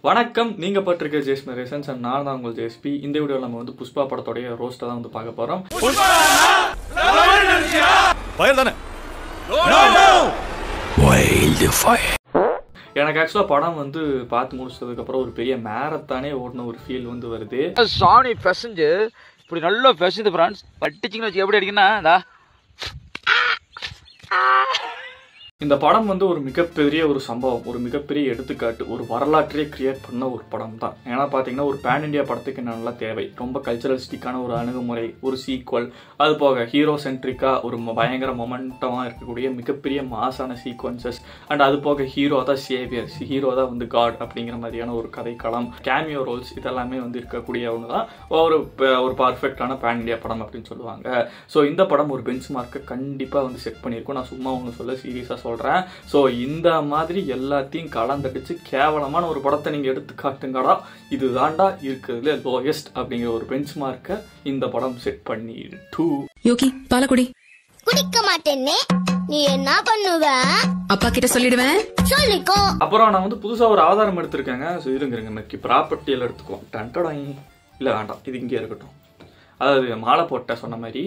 வணக்கம், நீங்க பட்டிருக்க ஜெயஸ்மி raisins and நான் தான் உங்கள் ஜெயஸ்பி. இந்த வீடியோவில் நம்ம வந்து புஷ்பா படத்தோடைய ரோஸ்ட்டை தான் வந்து பார்க்க போறோம். எனக்கு ஆக்சுவலா படம் வந்து பார்த்து முடிச்சதுக்கு அப்புறம் ஒரு பெரிய மேரத்தானே ஓடின ஒரு ஃபீல் வந்து வருது. சாணி பெசஞ்சு இப்படி நல்லா பெசஞ்சு ஃப்ரெண்ட்ஸ் பட்டிச்சிங்கன்னு வச்சு எப்படி அடிக்குன்னா இந்த படம் வந்து ஒரு மிகப்பெரிய ஒரு சம்பவம், ஒரு மிகப்பெரிய எடுத்துக்காட்டு, ஒரு வரலாற்றையே கிரியேட் பண்ண ஒரு படம் தான். ஏன்னா பார்த்தீங்கன்னா ஒரு பேன் இண்டியா படத்துக்கு நல்லா தேவை. ரொம்ப கல்ச்சரலிஸ்டிக்கான ஒரு அணுகுமுறை, ஒரு சீக்வல், அது போக ஹீரோ சென்ட்ரிக்கா ஒரு பயங்கர மொமெண்டமாக இருக்கக்கூடிய மிகப்பெரிய மாசான சீக்வன்சஸ், அண்ட் அது போக ஹீரோ தான் சேவியர், ஹீரோ தான் வந்து காட் அப்படிங்கிற மாதிரியான ஒரு கதைக்களம், கேமியோ ரோல்ஸ், இதெல்லாமே வந்து இருக்கக்கூடிய ஒன்று தான் ஒரு பர்ஃபெக்டான பேன் இண்டியா படம் அப்படின்னு சொல்லுவாங்க. ஸோ இந்த படம் ஒரு பெஞ்ச் மார்க்கை கண்டிப்பாக வந்து செட் பண்ணியிருக்கோம். நான் சும்மா ஒன்று சொல்ல சீரியஸாக சொல்றேன். சோ இந்த மாதிரி எல்லாத்தையும் கலந்தடிச்சு கேவலமான ஒரு படத்தை நீங்க எடுத்து காட்டுங்கடா, இதுதான்டா இருக்கிறதுல லோயஸ்ட் அப்படிங்கிற ஒரு பெஞ்ச் மார்க்கை இந்த படம் செட் பண்ணிட்டு. யோகி பாலகுடி குடிக்க மாட்டேன்னே, நீ என்ன பண்ணுவ? அப்பா கிட்ட சொல்லிடுவேன். சொல்லிக்கோ. அப்புறம் நான் வந்து புதுசா ஒரு ஆதாரம் எடுத்திருக்கேங்க. ஸோ இருங்க மெக்கி ப்ராப்பர்ட்டியில் எடுத்துக்குவோம். டன்டடாய் இல்லை வேண்டாம், இது இங்கே இருக்கட்டும். அதாவது மாலை போட்ட சொன்ன மாதிரி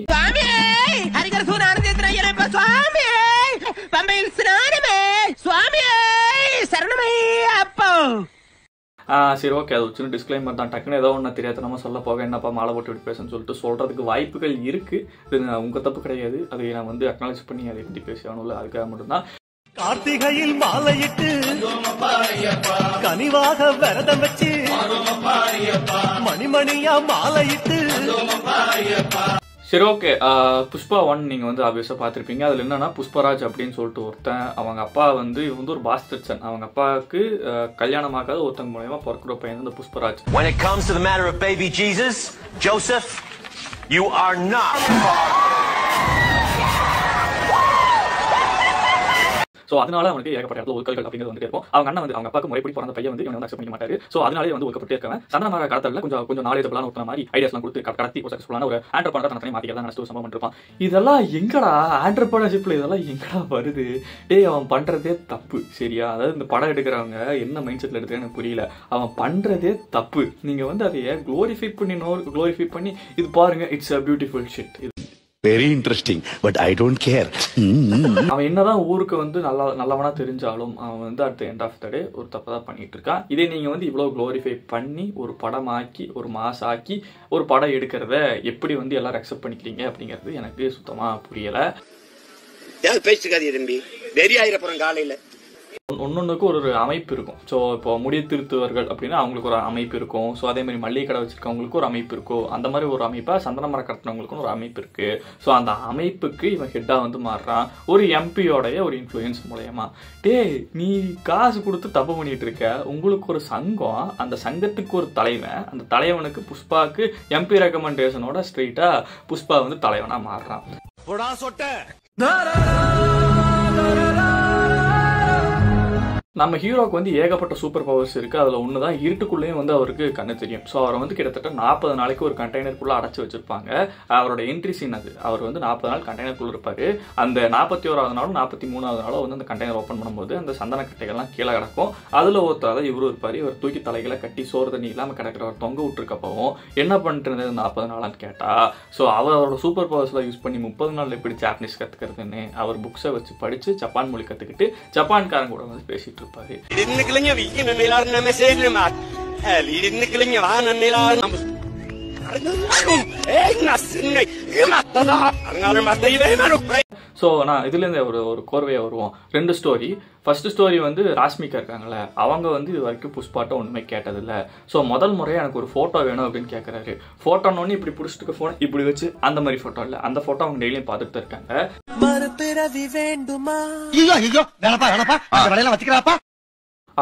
சரி ஓகே, அது சின்ன டிஸ்க்ளைமர் தான். டக்குன்னு ஏதோ ஒன்று தெரியாதனமா சொல்ல போக என்னப்பா மாலை போட்டு விட்டு பேசுன்னு சொல்லிட்டு சொல்றதுக்கு வாய்ப்புகள் இருக்கு. இது உங்க தப்பு கிடையாது. அதை நான் வந்து அக்னாலேஜ் பண்ணி அதை பற்றி பேசணும்ல, அதுக்காக மட்டும்தான். கார்த்திகையில் மாலையிட்டு கனிவாக விரதம் வச்சு மணிமணியா மாலையிட்டு. சரி ஓகே, புஷ்பா 1 நீங்க வந்து ஆப்வியஸா பார்த்திருப்பீங்க. அதுல என்னன்னா புஷ்பராஜ் அப்படின்னு சொல்லிட்டு ஒருத்தன், அவங்க அப்பா வந்து இவன் வந்து ஒரு பாஸ்டர்சன். அவங்க அப்பாவுக்கு கல்யாணமாகாத ஒருத்தங்க மூலமா பிறக்கிற பையன் இந்த Pushparaj. When it comes to the matter of baby Jesus, Joseph, you are not. So அதனால அவனுக்கு ஏகப்பட்ட இடத்துல ஒதுக்கல்கள் அப்படிங்கிறது வந்து இருக்கும். அவங்க அண்ணன் வந்து அவங்க அப்பாவுக்கு முறைப்படி பிறந்த பையன் வந்து இவன் வந்து அக்செப்ட் பண்ணிக்க மாட்டாரு. ஸோ அதனாலே வந்து ஒதுக்கப்பட்டு இருக்காங்க. சந்தனமர காலத்தில் கொஞ்சம் நாலேஜபிளான ஒரு மாதிரி ஐடியாஸ்லாம் கொடுத்து கடத்தி ஒரு சக்ஸஸ்ஃபுல்லான ஒரு ஆண்டர்பிரனர் தனி மாத்திக்கிறதா நினைச்சு ஒரு சம்பவம் பண்ணிருப்பான். இதெல்லாம் எங்கடா ஆண்டர்பிரனர்ஷிப்ல இதெல்லாம் எங்கடா வருது? டேய், அவன் பண்றதே தப்பு. சரியா? அதாவது இந்த படம் எடுக்கிறவங்க என்ன மைண்ட் செட்ல எடுத்து எனக்கு புரியல. அவன் பண்றதே தப்பு. நீங்க வந்து அதையே குளோரிஃபை பண்ணி இது பாருங்க, it's a beautiful shit. Very interesting, but I don't care. அவன் என்னதான் ஊருக்கு வந்து நல்லவனா தெரிஞ்சாலும் அவன் வந்து at the end of the day ஒரு தப்பு தான் பண்ணிட்டு இருக்கான். இதே நீங்க வந்து இவ்வளவு குளோரிஃபை பண்ணி ஒரு படமாக்கி ஒரு மாஸ் ஆக்கி ஒரு படம் எடுக்கிறத எப்படி வந்து எல்லாரும் அக்செப்ட் பண்ணிக்கிறீங்க அப்படிங்கிறது எனக்கு சுத்தமா புரியல. பேசிக்காதீங்க தம்பி, வெறி ஆயிரப்புறம் காலையில ஒன்னொன்னுக்கு ஒரு அமைப்பு இருக்கும். ஸோ இப்போ முடி திருத்துவர்கள் அப்படின்னா அவங்களுக்கு ஒரு அமைப்பு இருக்கும். ஸோ அதே மாதிரி மல்லிகை கடை வச்சிருக்கவங்களுக்கு ஒரு அமைப்பு இருக்கும். அந்த மாதிரி ஒரு அமைப்பா சந்தன மரம் கட்டினவங்களுக்கும் ஒரு அமைப்பு இருக்கு. ஸோ அந்த அமைப்புக்கு இவன் ஹெட்டா வந்து மாறுறான் ஒரு எம்பியோடைய ஒரு இன்ஃப்ளூயன்ஸ் மூலயமா. டேய், நீ காசு கொடுத்து தப்பு பண்ணிட்டு இருக்க. உங்களுக்கு ஒரு சங்கம், அந்த சங்கத்துக்கு ஒரு தலைவன், அந்த தலைவனுக்கு புஷ்பாக்கு எம்பி ரெக்கமெண்டேஷனோட ஸ்ட்ரெயிட்டா புஷ்பா வந்து தலைவனா மாறுறான். நம்ம ஹீரோக்கு வந்து ஏகப்பட்ட சூப்பர் பவர்ஸ் இருக்கு. அதுல ஒண்ணுதான் இருட்டுக்குள்ளேயும் வந்து அவருக்கு கண்ணு தெரியும். ஸோ அவரை வந்து கிட்டத்தட்ட 40 நாளைக்கு ஒரு கண்டெய்னருக்குள்ள அடைச்சு வச்சிருப்பாங்க. அவரோட என்ட்ரி சீன் அது. அவர் வந்து 40 நாள் கண்டெய்னருக்குள்ள இருப்பாரு. அந்த 41வது நாளும் 43வது நாளும் வந்து அந்த கண்டெய்னர் ஓப்பன் பண்ணும்போது அந்த சந்தன கட்டைகள்லாம் கீழே கிடக்கும். அதுல ஒருத்தர் இவரு இருப்பாரு. இவர் தூக்கி தலைகளை கட்டி சோறு தண்ணி இல்லாம கிடக்கிறவர் தொங்க விட்டுருக்கப்பவும் என்ன பண்ணிட்டு 40 நாளான்னு கேட்டா, ஸோ அவரோட சூப்பர் பவர்ஸ்லாம் யூஸ் பண்ணி 30 நாள் எப்படி ஜாப்பனீஸ் கத்துக்கிறதுன்னு அவர் புக்ஸை வச்சு படிச்சு ஜப்பான் மொழி கத்துக்கிட்டு ஜப்பான்காரங்க கூட வந்து பேசிட்டு இருப்பாரு. ஸோ நான் இதுல இருந்து ஒரு கோர்வையா வருவோம். 2 ஸ்டோரி. ஃபர்ஸ்ட் ஸ்டோரி வந்து ராஷ்மிகா இருக்காங்களே, அவங்க வந்து இது வரைக்கும் புஷ்பாட்ட ஒண்ணுமே கேட்டதில்ல. ஸோ முதல் முறையா எனக்கு ஒரு போட்டோ வேணும் அப்படின்னு கேட்கறாரு. போட்டோன்னு இப்படி பிடிச்சிட்டு போன் இப்படி வச்சு அந்த மாதிரி போட்டோ இல்ல, அந்த போட்டோ அவங்க டெய்லியும் பார்த்துட்டு தான் இருக்காங்க. மறுபிறவி வேண்டுமா?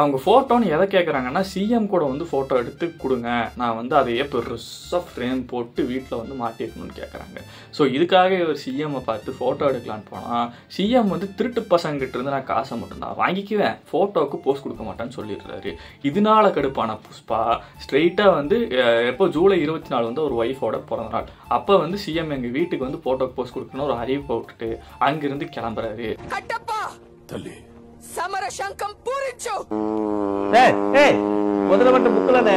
அவங்க போட்டோன்னு எதை கேட்குறாங்கன்னா, சிஎம் கூட வந்து போட்டோ எடுத்து கொடுங்க, நான் வந்து அதையே பெருசாக ஃப்ரேம் போட்டு வீட்டில் வந்து மாட்டிருக்கணும்னு கேட்குறாங்க. ஸோ இதுக்காக இவர் சிஎம்மை பார்த்து ஃபோட்டோ எடுக்கலான்னு போனால் சிஎம் வந்து திருட்டு பசங்கிட்ட இருந்து நான் காசை மட்டும்தான் வாங்கிக்குவேன், ஃபோட்டோவுக்கு போஸ்ட் கொடுக்க மாட்டேன்னு சொல்லிடுறாரு. இதனால கடுப்பான புஷ்பா ஸ்ட்ரெயிட்டாக வந்து எப்போ ஜூலை 24 வந்து ஒரு ஒய்ஃபோட பிறந்த நாள், அப்போ வந்து சிஎம் எங்கள் வீட்டுக்கு வந்து ஃபோட்டோக்கு போஸ்ட் கொடுக்கணும் ஒரு அறிவிப்பை விட்டுட்டு அங்கிருந்து கிளம்புறாரு. முதலவட்ட புக்கலண்ணே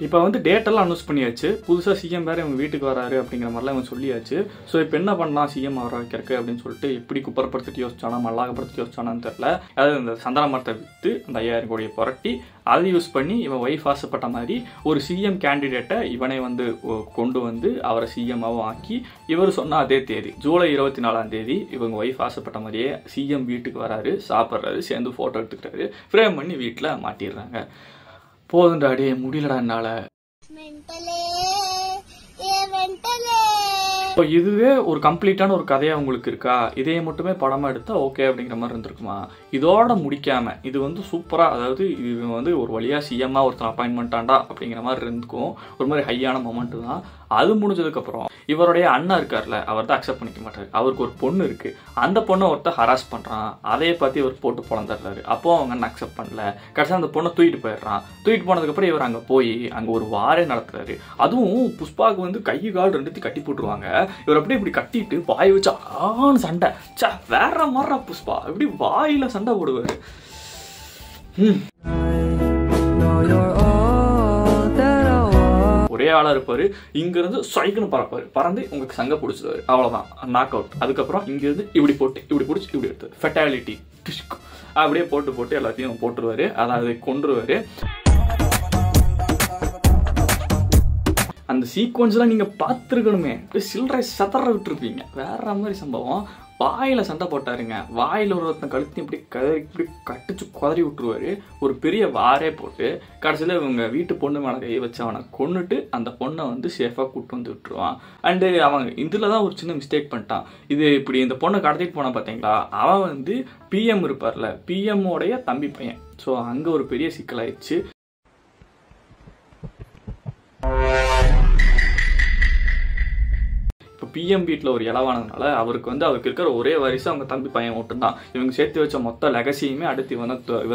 இப்போ வந்து டேட் எல்லாம் அனௌன்ஸ் பண்ணியாச்சு. புதுசாக சிஎம் வேறு இவங்க வீட்டுக்கு வராரு அப்படிங்கிற மாதிரிலாம் இவங்க சொல்லியாச்சு. ஸோ இப்போ என்ன பண்ணலாம் சிஎம் வர வைக்கிறக்கு அப்படின்னு சொல்லிட்டு எப்படி குப்பரப்படுத்திட்டு யோசிச்சானா மல்லாகப்படுத்தி யோசிச்சானான்னு தெரியல. அதாவது இந்த சந்தன மரத்தை விற்று அந்த 5000 கோடியை புரட்டி அதை யூஸ் பண்ணி இவன் ஒய்ஃப் ஆசைப்பட்ட மாதிரி ஒரு சிஎம் கேண்டிடேட்டை இவனை வந்து கொண்டு வந்து அவரை சிஎம்மாவும் ஆக்கி இவர் சொன்ன அதே தேதி ஜூலை 24ஆம் தேதி இவங்க ஒய்ஃப் ஆசைப்பட்ட மாதிரியே சிஎம் வீட்டுக்கு வராரு, சாப்பிட்றாரு, சேர்ந்து ஃபோட்டோ எடுத்துக்கிறாரு, ஃப்ரேம் பண்ணி வீட்டில் மாட்டிடுறாங்க. போதுண்டாடி முடியலடா என்னால. இப்போ இதுவே ஒரு கம்ப்ளீட்டான ஒரு கதையா உங்களுக்கு இருக்கா? இதையே மட்டுமே படமா எடுத்தா ஓகே அப்படிங்கிற மாதிரி இருந்திருக்குமா? இதோட முடிக்காம இது வந்து சூப்பரா, அதாவது இது வந்து ஒரு வழியா சிஎம்மா ஒருத்தர் அப்பாயின்மெண்ட் ஆண்டா அப்படிங்கிற மாதிரி இருந்துக்கும். ஒரு மாதிரி ஹையான மொமெண்ட் தான். அது முடிஞ்சதுக்கு அப்புறம் இவருடைய அண்ணா இருக்கார்ல, அவர் தான் அக்செப்ட் பண்ணிக்க மாட்டாரு. அவருக்கு ஒரு பொண்ணு இருக்கு, அந்த பொண்ணை ஒருத்தர் ஹராஸ் பண்றான், அதையே பத்தி இவர் போட்டு பொழந்துடுறாரு. அப்போ அவங்க அண்ணன் அக்செப்ட் பண்ணல. கடைசியா அந்த பொண்ணை தூக்கிட்டு போயிடுறான். தூக்கிட்டு போனதுக்கு அப்புறம் இவர் அங்க போய் அங்க ஒரு வாரே நடத்துறாரு. அதுவும் புஷ்பாவுக்கு வந்து கை கால் ரெண்டுத்தையும் கட்டி போட்டுருவாங்க. இவர் அப்படியே இப்படி கட்டிட்டு வாய் வச்சு ஆன்னு சண்டை. சா வேற மாதிரி புஷ்பா இப்படி வாயில சண்டை போடுவாரு. ஒரே ஆளா இருப்பாரு. இங்க இருந்து சைக்கிள் பறப்பாரு, பறந்து உங்களுக்கு சங்க பிடிச்சிருவாரு, அவ்வளவுதான் நாக் அவுட். அதுக்கப்புறம் இங்க இருந்து இப்படி போட்டு இப்படி பிடிச்சி இப்படி எடுத்து ஃபெட்டாலிட்டி அப்படியே போட்டு எல்லாத்தையும் போட்டுருவாரு, அதாவது கொன்றுவாரு. அந்த சீக்வன்ஸ்லாம் நீங்க பார்த்துருக்கணுமே, சில்லறை சதற விட்டுருப்பீங்க. வேற மாதிரி சம்பவம். வாயில சண்டை போட்டாருங்க. வாயில ஒருத்தன் கழுத்து இப்படி இப்படி கட்டிச்சு குதறி விட்டுருவாரு. ஒரு பெரிய வாரே போட்டு கடைசியில் இவங்க வீட்டு பொண்ணு மேலே கை வச்சு அவனை கொண்டுட்டு அந்த பொண்ணை வந்து சேஃபாக கூப்பிட்டு வந்து விட்டுருவான். அண்டு அவன் இதில் தான் ஒரு சின்ன மிஸ்டேக் பண்ணிட்டான். இது இப்படி இந்த பொண்ணை கடத்திட்டு போனான் பார்த்தீங்களா, அவன் வந்து பிஎம் இருப்பார்ல, பிஎம்மோடைய தம்பி பையன். ஸோ அங்கே ஒரு பெரிய சிக்கலாயிடுச்சு. பிஎம் வீட்டில் ஒரு இளவானதுனால அவருக்கு இருக்கிற ஒரே வாரிசு அவங்க தம்பி பையன் மட்டும்தான். இவங்க சேர்த்து வச்ச மொத்த லெகசியுமே அடுத்து இவன்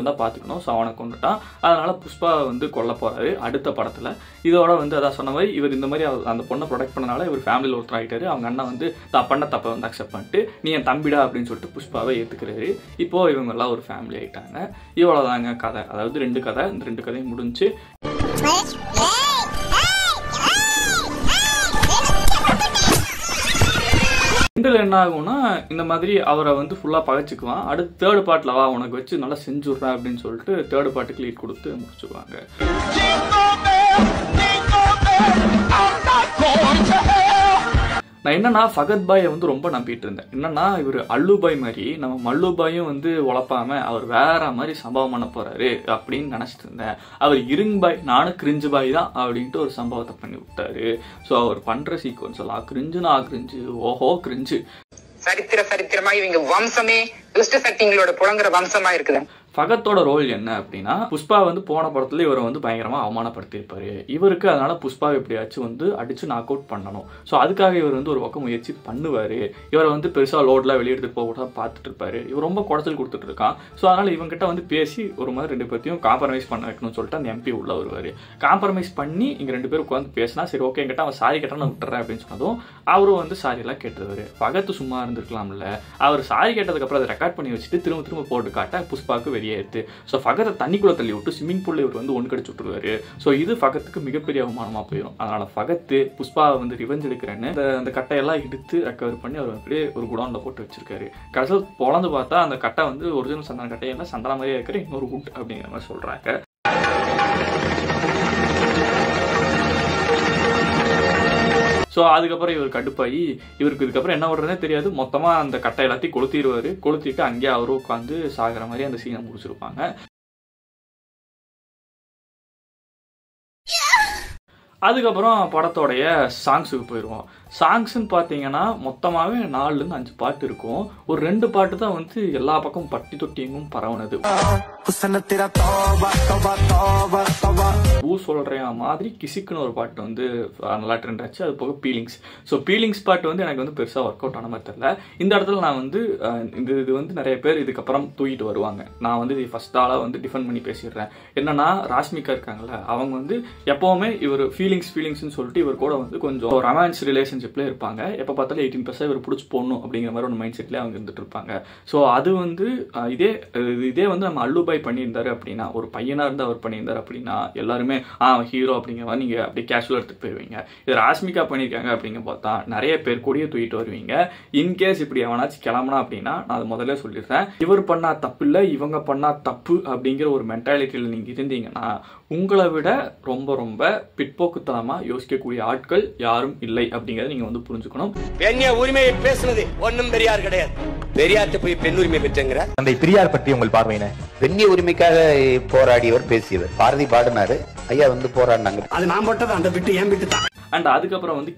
தான் பார்த்துக்கணும். ஸோ அவனை கொண்டுட்டான். அதனால புஷ்பா வந்து கொல்ல போறாரு அடுத்த படத்துல. இதோட வந்து அதான் சொன்ன மாதிரி இவர் இந்த மாதிரி அந்த பொண்ணை ப்ரொடெக்ட் பண்ணனால இவர் ஃபேமிலியில் ஒருத்தர் ஆகிட்டாரு. அவங்க அண்ணன் வந்து பண்ண தப்பை வந்து அக்செப்ட் பண்ணிட்டு நீ என் தம்பிடா அப்படின்னு சொல்லிட்டு புஷ்பாவை ஏற்றுக்கிறாரு. இப்போ இவங்க எல்லாம் ஒரு ஃபேமிலி ஆகிட்டாங்க. இவ்வளோதாங்க கதை. அதாவது 2 கதை. இந்த 2 கதையும் முடிஞ்சு ரெண்டுல என்ன ஆகும்னா, இந்த மாதிரி அவரை வந்து ஃபுல்லா பகைச்சுக்குவான். அடுத்து 3rd பார்ட்ல வா உனக்கு வச்சு நல்லா செஞ்சுடுறேன் அப்படின்னு சொல்லிட்டு 3rd பார்ட்டுக்கு லீட் கொடுத்து முடிச்சுக்குவாங்க. நான் என்னன்னா ஃபகத் பாயை வந்து ரொம்ப நம்பிட்டு இருந்தேன். என்னன்னா இவர் அல்லுபாய் மாதிரி நம்ம மல்லுபாயும் வந்து உழப்பாம அவர் வேற மாதிரி சம்பவம் பண்ண போறாரு அப்படின்னு நினைச்சிட்டு இருந்தேன். அவர் இருங்பாய் நானும் கிரிஞ்சு பாய் தான் அப்படின்ட்டு ஒரு சம்பவத்தை பண்ணி விட்டாரு. ஸோ அவர் பண்ற சீக்வன்ஸ் எல்லாம் கிரிஞ்சுனா கிரிஞ்சு, ஓஹோ கிரிஞ்சு. சரித்திரமா இவங்க வம்சமே துஷ்ட சக்திகளோட புலங்குற வம்சமா இருக்குது. ஃபகத்தோட ரோல் என்ன அப்படின்னா, புஷ்பா வந்து போன படத்துல இவரை வந்து பயங்கரமா அவமானப்படுத்தியிருப்பாரு. இவருக்கு அதனால புஷ்பாவை எப்படியாச்சும் வந்து அடிச்சு நாக் அவுட் பண்ணணும். ஸோ அதுக்காக இவர் வந்து ஒரு பக்கம் முயற்சி பண்ணுவாரு. இவரை வந்து பெருசா லோட்லாம் வெளியெடுத்து போக கூட பார்த்துட்டு இருப்பாரு. இவர் ரொம்ப குடைச்சல் கொடுத்துட்டு இருக்கான். ஸோ அதனால இவங்கிட்ட வந்து பேசி ஒரு மாதிரி 2 பேர்த்தையும் காம்ப்ரமைஸ் பண்ண வைக்கணும்னு சொல்லிட்டு அந்த எம்பி உள்ள வருவாரு. காம்ப்ரமைஸ் பண்ணி இங்க 2 பேரும் உட்காந்து பேசினா சரி ஓகே என்கிட்ட அவன் சாரி கேட்டா நான் விட்டுறேன் அப்படின்னு சொன்னதும் அவரும் வந்து சாரி எல்லாம் கேட்டுருவாரு. ஃபகத்து சும்மா இருந்திருக்கலாம்ல, அவர் சாரி கேட்டதுக்கு அப்புறம் அதை ரெக்கார்ட் பண்ணி வச்சுட்டு திரும்ப போட்டு காட்ட புஷ்பாவுக்கு வெளியேறுது. ஸோ ஃபகத்தை தண்ணிக்குள்ள தள்ளி விட்டு ஸ்விம்மிங் பூல்ல இவர் வந்து ஒன்று கடிச்சு விட்டுருவாரு. ஸோ இது ஃபகத்துக்கு மிகப்பெரிய அவமானமா போயிடும். அதனால ஃபகத்து புஷ்பாவை வந்து ரிவெஞ்ச் எடுக்கிறேன்னு அந்த கட்டையெல்லாம் எடுத்து ரெக்கவர் பண்ணி அவர் அப்படியே ஒரு குடோன்ல போட்டு வச்சிருக்காரு. கடைசியில் பொழந்து பார்த்தா அந்த கட்டை வந்து ஒரிஜினல் சந்தன கட்டையெல்லாம் சந்தன மாதிரியே இருக்கிற இன்னொரு குட் அப்படிங்கிற மாதிரி சொல்றாங்க. ஸோ அதுக்கப்புறம் இவர் கடுப்பாகி இவருக்கு இதுக்கப்புறம் என்ன பண்ணுறதுனே தெரியாது. மொத்தமாக அந்த கட்டை எல்லாத்தையும் கொளுத்திடுவார். கொளுத்திட்டு அங்கேயே அவரும் உட்காந்து சாகிற மாதிரி அந்த சீனை முடிச்சிருப்பாங்க. அதுக்கப்புறம் படத்தோடைய சாங்ஸுக்கு போயிடுவோம். சாங்ஸ்ன்னு பார்த்தீங்கன்னா மொத்தமாகவே 4-5 பாட்டு இருக்கும். ஒரு 2 பாட்டு தான் வந்து எல்லா பக்கம் பட்டி தொட்டி எங்கும் பரவுனது. பூ சொல்ற மாதிரி கிசிக்குன்னு ஒரு பாட்டு வந்து நல்லா ட்ரெண்ட் ஆச்சு. அது போக பீலிங்ஸ். ஸோ பீலிங்ஸ் பாட்டு வந்து எனக்கு வந்து பெருசாக ஒர்க் அவுட் ஆன மாதிரி தெரியல. இந்த இடத்துல நான் வந்து இது வந்து நிறைய பேர் இதுக்கப்புறம் தூக்கிட்டு வருவாங்க. நான் வந்து இது ஃபர்ஸ்ட் ஆளாக வந்து டிஃபெண்ட் பண்ணி பேசிடுறேன். என்னன்னா ராஷ்மிகா இருக்காங்கல்ல, அவங்க வந்து எப்போவுமே இவர் ஃபீலிங்ஸ்னு சொல்லிட்டு இவர் கூட வந்து கொஞ்சம் ரொமான்ஸ் ரிலேஷன் ரிலேஷன்ஷிப்ல இருப்பாங்க. எப்போ பார்த்தாலும் 18+ இவர் பிடிச்சி போடணும் அப்படிங்கிற மாதிரி ஒரு மைண்ட் செட்லேயே அவங்க இருந்துட்டு இருப்பாங்க. ஸோ அது வந்து இதே வந்து நம்ம அல்லுபாய் பண்ணியிருந்தாரு அப்படின்னா, ஒரு பையனாக இருந்து அவர் பண்ணியிருந்தாரு அப்படின்னா எல்லாருமே ஹீரோ அப்படிங்கிற மாதிரி நீங்கள் அப்படியே கேஷுவலாக எடுத்துகிட்டு போயிருவீங்க. இது ராஷ்மிகா பண்ணியிருக்காங்க அப்படிங்க பார்த்தா நிறைய பேர் கூடிய தூக்கிட்டு வருவீங்க. இன்கேஸ் இப்படி எவனாச்சும் கிளம்புனா அப்படின்னா நான் அது முதல்ல சொல்லிடுறேன், இவர் பண்ணா தப்பு இல்லை, இவங்க பண்ணா தப்பு அப்படிங்கிற ஒரு மென்டாலிட்டியில் நீங்கள் இருந்தீங்கன்னா உங்களை விட ரொம்ப ரொம்ப பிற்போக்குத்தனமாக யோசிக்கக்கூடிய ஆட்கள் யாரும் இல்லை அப்படிங்கிறத நீங்கள் வந்து புரிஞ்சுக்கணும். பெண்ணிய உரிமையை பேசுனது ஒன்னும் பெரியார் கிடையாது. பெரியார்ட்ட போய் பெண் உரிமை பெற்றங்கிற அந்த பெரியார் பற்றி உங்கள் பார்வையின? பெண்ணிய உரிமைக்காக போராடியவர் பேசியவர். பாரதி பாடினாரு, ஐயா வந்து போராடினாங்க. அது நான் போட்டது அந்த விட்டு ஏன் விட்டு தான். அண்ட் அதுக்கப்புறம் வந்து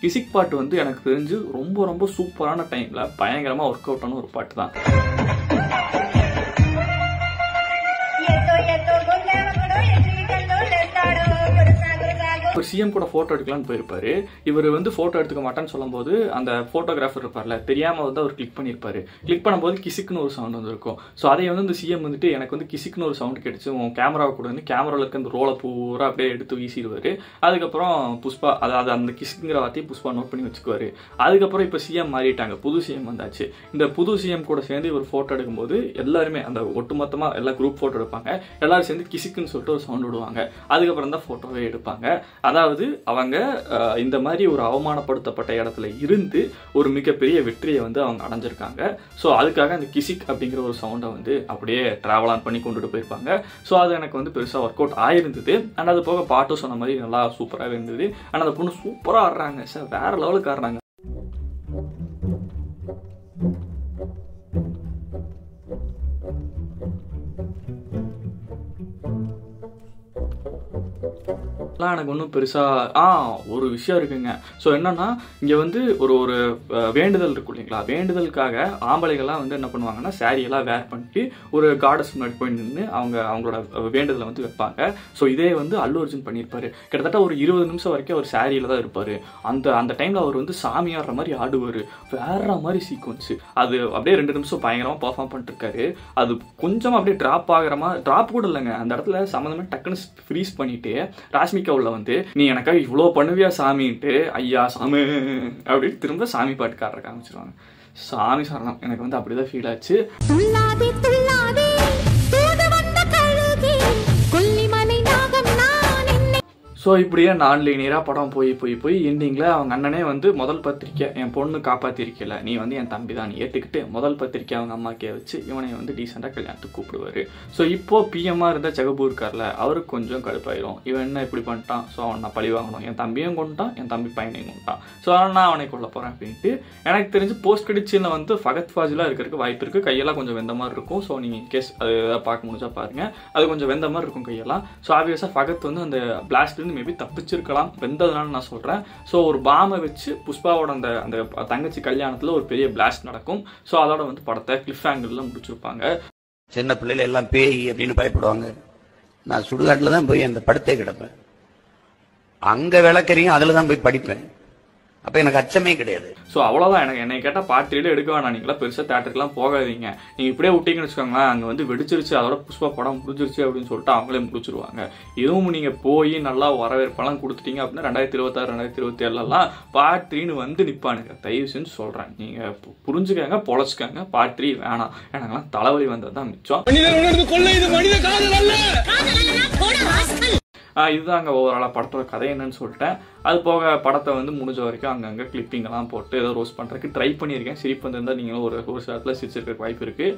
கிசிக் பாட்டு வந்து எனக்கு தெரிஞ்சு ரொம்ப ரொம்ப சூப்பரான டைமில் பயங்கரமாக ஒர்க் அவுட் ஆன ஒரு பாட்டு தான். ஒரு சிஎம் கூட போட்டோ எடுக்கலான்னு போயிருப்பாரு. இவர் வந்து போட்டோ எடுத்துக்க மாட்டேன்னு சொல்லும்போது அந்த போட்டோகிராஃபர் இருப்பார்ல, தெரியாம வந்து அவர் கிளிக் பண்ணியிருப்பாரு. கிளிக் பண்ணும்போது கிசிக்னு ஒரு சவுண்ட் வந்துருக்கும். ஸோ அதை வந்து இந்த சிஎம் வந்துட்டு எனக்கு வந்து கிசிக்னு ஒரு சவுண்ட் கிடைச்சு உன் கேமராவை கூட வந்து கேமராவில் இருக்க அந்த ரோலை பூரா அப்படியே எடுத்து வீசிடுவாரு. அதுக்கப்புறம் புஷ்பா அதாவது அந்த கிசிக்குங்கிற வார்த்தையை புஷ்பா நோட் பண்ணி வச்சுக்குவாரு. அதுக்கப்புறம் இப்போ சிஎம் மாறிட்டாங்க, புது சிஎம் வந்தாச்சு. இந்த புது சிஎம் கூட சேர்ந்து இவர் போட்டோ எடுக்கும்போது எல்லாருமே அந்த ஒட்டுமொத்தமாக எல்லா குரூப் போட்டோ எடுப்பாங்க. எல்லாரும் சேர்ந்து கிசிக்குன்னு சொல்லிட்டு ஒரு சவுண்ட் விடுவாங்க. அதுக்கப்புறம் தான் போட்டோவே எடுப்பாங்க. அதாவது அவங்க இந்த மாதிரி ஒரு அவமானப்படுத்தப்பட்ட இடத்துல இருந்து ஒரு மிகப்பெரிய வெற்றியை வந்து அவங்க அடைஞ்சிருக்காங்க. ஸோ அதுக்காக அந்த கிசிக் அப்படிங்கிற ஒரு சவுண்டை வந்து அப்படியே டிராவல் ஆன் பண்ணி கொண்டுட்டு போயிருப்பாங்க. ஸோ அது எனக்கு வந்து பெருசாக ஒர்க் அவுட் ஆயிருந்தது. அண்ட் அது போக பாட்டும் சொன்ன மாதிரி நல்லா சூப்பராகவே இருந்தது. ஆனால் அந்த பொண்ணு சூப்பராக ஆடுறாங்க சார், வேற லெவலுக்கு ஆடுறாங்க. எனக்கு ஒன்றும் பெருசாக ஒரு விஷயம் இருக்குங்க. ஸோ என்னன்னா இங்கே வந்து ஒரு வேண்டுதல் இருக்கும் இல்லைங்களா, வேண்டுதலுக்காக ஆம்பளைகள்லாம் வந்து என்ன பண்ணுவாங்கன்னா சாரியெல்லாம் வேர் பண்ணிட்டு ஒரு காடஸ் முன்னாடி போய் நின்று அவங்களோட வேண்டுதலை வந்து வைப்பாங்க. ஸோ இதே வந்து அல்லு அர்ஜுன் பண்ணியிருப்பாரு. கிட்டத்தட்ட ஒரு 20 நிமிஷம் வரைக்கும் அவர் சாரியில் தான் இருப்பார். அந்த டைமில் அவர் வந்து சாமி ஆடுற மாதிரி ஆடுவார். வேற மாதிரி சீக்வன்ஸ் அது அப்படியே 2 நிமிஷம் பயங்கரமாக பர்ஃபார்ம் பண்ணிருக்காரு. அது கொஞ்சம் அப்படியே ட்ராப் கூட இல்லைங்க, அந்த இடத்துல சம்மந்தமே டக்குன்னு ஃப்ரீஸ் பண்ணிட்டு ராஷ்மிகா உள்ள வந்து நீ எனக்காக இவ்வளோ பண்ணுவியா சாமின்ட்டு ஐயா சாமி அப்படின்னு திரும்ப சாமி பாட்டுக்காரர் காமிச்சிருவாங்க. சாமி சரணம் எனக்கு வந்து அப்படிதான் ஃபீல் ஆச்சு. ஸோ இப்படியே நான் லீனியராக படம் போய் எண்டிங்கில் அவங்க அண்ணனே வந்து முதல் பத்திரிக்கை என் பொண்ணு காப்பாற்றிருக்கல, நீ வந்து என் தம்பி தான், நீ ஏற்றுக்கிட்டு முதல் பத்திரிக்கை அவங்க அம்மாக்கே வச்சு இவனை வந்து டீசெண்டாக கல்யாணத்துக்கு கூப்பிடுவார். ஸோ இப்போது பிஎம்மாக இருந்த ஜெகபூர் இருக்கார்ல, அவருக்கு கொஞ்சம் கடுப்பாயிரும். இவன் என்ன இப்படி பண்ணிட்டான், ஸோ அவன் நான் பழி வாங்கணும், என் தம்பியும் கொண்டுட்டான், என் தம்பி பையனையும் கொண்டுட்டான், ஸோ நான் அவனை கொல்ல போகிறேன் அப்படின்ட்டு. எனக்கு தெரிஞ்சு போஸ்ட் கிரெடிட் சீனில் வந்து ஃபகத் ஃபாசிலாக இருக்கிறதுக்கு வாய்ப்பு இருக்குது. கையெல்லாம் கொஞ்சம் வெந்த மாதிரி இருக்கும். ஸோ நீங்கள் இன்கேஸ் அது எதாவது பார்க்க முடிஞ்சா பாருங்கள், அது கொஞ்சம் வெந்த மாதிரி இருக்கும் கையெல்லாம். ஸோ ஆப்வியஸாக ஃபகத் வந்து அந்த பிளாஸ்ட்லேருந்து மேபி தப்பிச்சிருக்கலாம், வெந்ததுனால நான் சொல்றேன். ஸோ ஒரு பாமை வச்சு புஷ்பாவோட அந்த தங்கச்சி கல்யாணத்துல ஒரு பெரிய பிளாஸ்ட் நடக்கும். ஸோ அதோட வந்து படத்தை கிளிஃப் ஆங்கிள் முடிச்சிருப்பாங்க. சின்ன பிள்ளைல எல்லாம் பேய் அப்படின்னு பயப்படுவாங்க. நான் சுடுகாட்டுல தான் போய் அந்த படுத்தே கிடப்பேன். அங்க விளக்கறியும் அதுல தான் போய் படிப்பேன். அப்ப எனக்கு அச்சமே கிடையாது. ஸோ அவ்வளோதான். என்னை கேட்டால் பார்ட் 3 எடுக்க வேணாம், நீங்களா பெருசாக தேட்டருக்குலாம் போகாதீங்க. நீங்கள் இப்படியே விட்டீங்கன்னு வச்சுக்கோங்களேன், அங்கே வந்து வெடிச்சிருச்சு, அதோட புஷ்பா படம் முடிஞ்சிருச்சு அப்படின்னு சொல்லிட்டு அவங்களே முடிச்சிருவாங்க. இதுவும் நீங்கள் போய் நல்லா வரவேற்பெல்லாம் கொடுத்துட்டீங்க அப்படின்னா 2026 2027 பார்ட் 3 வந்து நிற்பானுங்க. தயவு செஞ்சு சொல்கிறேன், நீங்கள் புரிஞ்சுக்கங்க, பொழைச்சிக்கங்க. பார்ட் 3 வேணாம், எனக்குலாம் தலைவலி வந்தது தான் மிச்சம். இதுதாங்க ஓவராலாக படத்தோட கதை என்னன்னு சொல்லிட்டேன். அது போக படத்தை வந்து முடிஞ்ச வரைக்கும் அங்கங்கே கிளிப்பிங்கெல்லாம் போட்டு ஏதோ ரோஸ்ட் பண்ணுறதுக்கு ட்ரை பண்ணியிருக்கேன். சிரிப்பு வந்திருந்தால் நீங்களும் ஒரு இடத்துல சிரிச்சிருக்க வாய்ப்பு இருக்குது.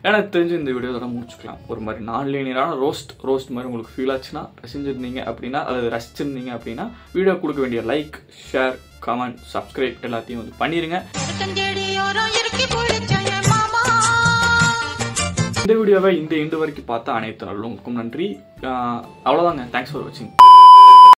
எனக்கு தெரிஞ்சு இந்த வீடியோ இதோட முடிச்சுக்கலாம். ஒரு மாதிரி நான் லீனியரான ரோஸ்ட் மாதிரி உங்களுக்கு ஃபீல் ஆச்சுன்னா, ரசிச்சிருந்தீங்க அப்படின்னா, அதாவது ரசிச்சிருந்தீங்க அப்படின்னா வீடியோ கொடுக்க வேண்டிய லைக், ஷேர், கமெண்ட், சப்ஸ்கிரைப் எல்லாத்தையும் வந்து பண்ணிடுங்க. இந்த வீடியோவை இந்த எண்டு வரைக்கும் பார்த்த அனைத்து நல்லவங்களுக்கும் நன்றி. அவ்வளோதாங்க. தேங்க்ஸ் ஃபார் வாட்சிங்.